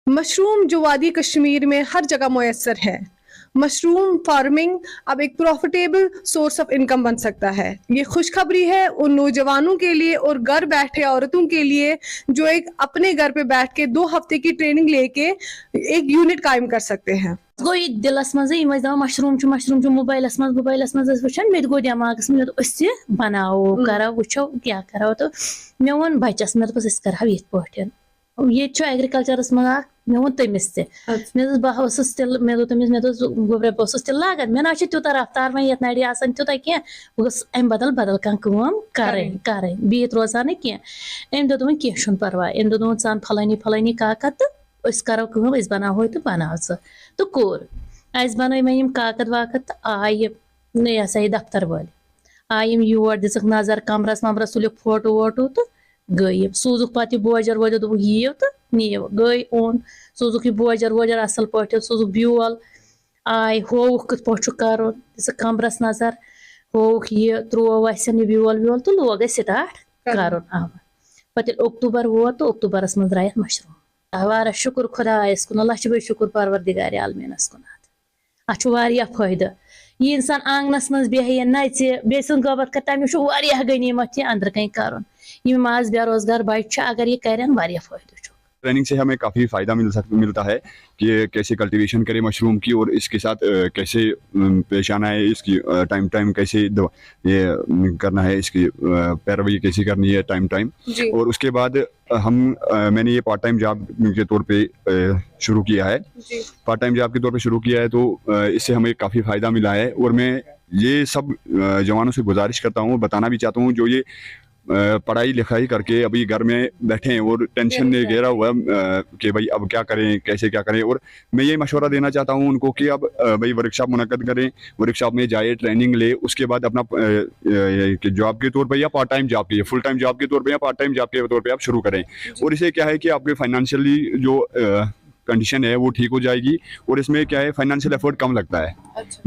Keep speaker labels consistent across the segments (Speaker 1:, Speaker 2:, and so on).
Speaker 1: Mushroom जो वादी कश्मीर में हर जगह मुयस्सर है। मशरूम फार्मिंग अब एक प्रॉफिटेबल सोर्स ऑफ इनकम बन सकता है। ये खुशखबरी है उन नौजवानों के लिए और घर बैठे औरतों के लिए जो एक अपने घर पे बैठ के 2 हफ्ते की ट्रेनिंग लेके एक यूनिट कायम कर सकते हैं।
Speaker 2: गो दिलस मजे मशरूम मोबाइलस मज वुचान मे गो दिमागस मे बनाओ करो वुचो क्या करो तो मे वोन बच्चस मे दोपस कर ये पे ये एग्रीकल्चरस मज मे वोन तमिस मे बह तिल मे तमिस गोब्रे बस तिल लागत मे ना तूत रफ्तार मे ये नड़ी आसान तूत क्या बस अम बदल बदल करें बीत रोजा ना क्या अम दोपन कह परवाह अम दोपन सान फलानी काकत तो करो बनाओ तो बनाओ तो कोर बन मे काकत वाकत आय यह सा ये दफ्तर वाल आय योर दिख नजर कमरस वमरस तुलिक फोटो वोटो तो गई सूजुक पे बोजर वोजर दोप यीव तो नीव गई ओन सूजुक यह बोजर वोजर असल पे सूजुक ब्योल आय होवुक कत पे कर दिख कमरस नजर होवुक यह त्रोव असन ब्योल व्योल तो लोग स्टार्ट कर पे अक्टूबर वो तो अक्टूबरस मज द्राय मशरूम वारा शुक्र खुदायस कुन लच बे शुक्र परवरदिगार आलमीनस कुन अच फायदा यह इंसान आंगनस मज बेह नच बे गबत कर तमिस गनीमत अंदर कहीं कर आज बेरोजगार बच्चे अगर ये करें फायदा।
Speaker 3: ट्रेनिंग से हमें काफ़ी फ़ायदा मिलता है कि कैसे कल्टीवेशन करें मशरूम की और इसके साथ कैसे पेश आना है, इसकी टाइम कैसे ये करना है, इसकी पैरवी कैसे करनी है टाइम और उसके बाद मैंने ये पार्ट टाइम जॉब के तौर पे शुरू किया है। पार्ट टाइम जॉब के तौर पे शुरू किया है तो इससे हमें काफ़ी फ़ायदा मिला है और मैं ये सब जवानों से गुजारिश करता हूँ, बताना भी चाहता हूँ जो ये पढ़ाई लिखाई करके अभी घर में बैठे हैं और टेंशन ने घेरा हुआ कि भाई अब क्या करें, कैसे क्या करें। और मैं ये मशवरा देना चाहता हूँ उनको कि अब भाई वर्कशॉप मुनक्कद करें, वर्कशॉप में जाए, ट्रेनिंग ले, उसके बाद अपना जॉब के तौर पे या पार्ट टाइम जॉब के, फुल टाइम जॉब के तौर पे या पार्ट टाइम जॉब के तौर पे आप शुरू करें। और इसे क्या है कि आपके फाइनेंशियली जो कंडीशन है वो ठीक हो जाएगी और इसमें क्या है फाइनेंशियल एफर्ट कम लगता है।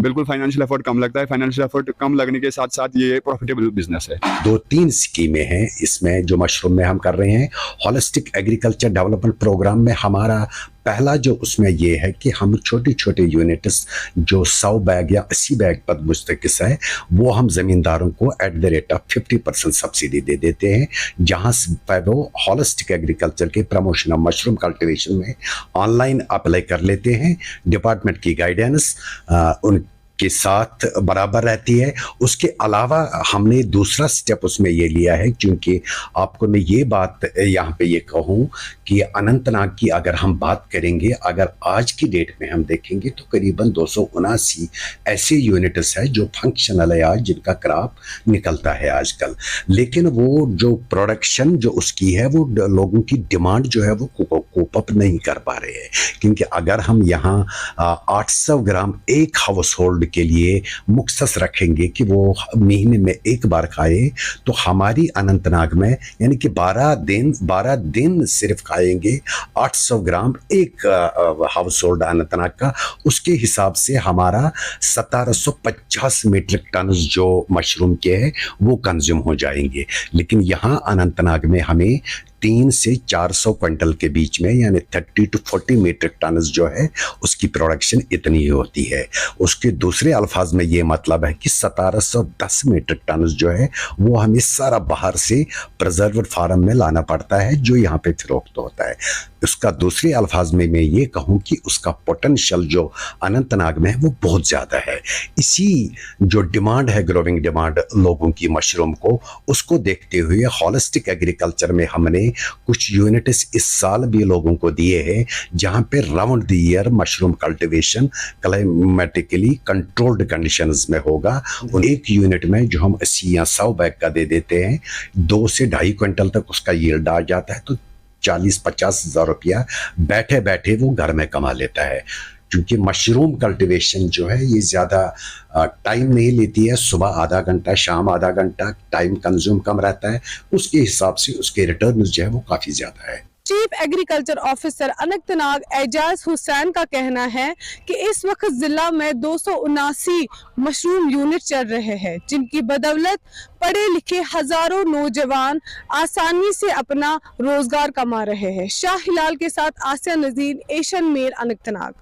Speaker 3: बिल्कुल फाइनेंशियल एफर्ट कम लगता है। फाइनेंशियल एफर्ट कम लगने के साथ साथ ये प्रॉफिटेबल बिजनेस है।
Speaker 4: 2-3 स्कीमें हैं इसमें जो मशरूम में हम कर रहे हैं। होलिस्टिक एग्रीकल्चर डेवलपमेंट प्रोग्राम में हमारा पहला जो उसमें ये है कि हम छोटे यूनिट्स जो 100 बैग या 80 बैग पर मुस्तकिस है वो हम ज़मींदारों को at the rate of 50% subsidy दे देते हैं, जहाँ पर वो होलिस्टिक एग्रीकल्चर के प्रमोशन ऑफ मशरूम कल्टीवेशन में ऑनलाइन अप्लाई कर लेते हैं। डिपार्टमेंट की गाइडेंस उनके साथ बराबर रहती है। उसके अलावा हमने दूसरा स्टेप उसमें ये लिया है, क्योंकि आपको मैं ये बात यहाँ पे ये कहूँ कि अनंतनाग की अगर हम बात करेंगे, अगर आज की डेट में हम देखेंगे तो करीबन 279 ऐसे यूनिट्स है जो फंक्शनल है आज, जिनका क्रॉप निकलता है आजकल, लेकिन वो जो प्रोडक्शन जो उसकी है वो लोगों की डिमांड जो है वो कोप अप नहीं कर पा रहे हैं। क्योंकि अगर हम यहाँ 800 ग्राम एक हाउस होल्ड के लिए मुख्तस रखेंगे कि वो महीने में एक बार खाए, तो हमारी अनंतनाग में यानी कि 12 दिन सिर्फ खाएंगे 800 ग्राम एक हाउस होल्ड अनंतनाग का। उसके हिसाब से हमारा 1750 मीट्रिक टन जो मशरूम के हैं वो कंज्यूम हो जाएंगे। लेकिन यहाँ अनंतनाग में हमें 300 से 400 क्विंटल के बीच में यानी 30 to 40 मीट्रिक टन जो है उसकी प्रोडक्शन इतनी ही होती है। उसके दूसरे अल्फाज में ये मतलब है कि 1710 मीट्रिक टन जो है वो हमें सारा बाहर से प्रिजर्व्ड फार्म में लाना पड़ता है जो यहाँ पे फरोख्त होता है। उसका दूसरे अल्फाज में मैं ये कहूँ कि उसका पोटेंशियल जो अनंतनाग में है वो बहुत ज़्यादा है। इसी जो डिमांड है, ग्रोइंग डिमांड लोगों की मशरूम को, उसको देखते हुए होलिस्टिक एग्रीकल्चर में हमने कुछ यूनिट्स इस साल भी लोगों को दिए हैं, जहाँ पे round the year mushroom cultivation climatically controlled conditions में होगा। और एक यूनिट में जो हम 80 या 100 बैग का दे देते हैं, 2 से 2.5 क्विंटल तक उसका यील्ड आ जाता है, तो 40-50 हज़ार रुपया बैठे बैठे वो घर में कमा लेता है। क्योंकि मशरूम कल्टीवेशन जो है ये ज़्यादा टाइम नहीं लेती है, सुबह आधा घंटा, शाम आधा घंटा, टाइम कंज्यूम कम रहता है, उसके हिसाब से उसके रिटर्न जो है वो काफ़ी ज़्यादा है।
Speaker 1: Chief agriculture officer Anantnag Ejaz Hussain का कहना है कि इस वक्त जिला में 279 मशरूम यूनिट चल रहे हैं, जिनकी बदौलत पढ़े लिखे हजारों नौजवान आसानी से अपना रोजगार कमा रहे हैं। शाह हिलाल के साथ आसिया नजीर, एशियन मेल, अनंतनाग।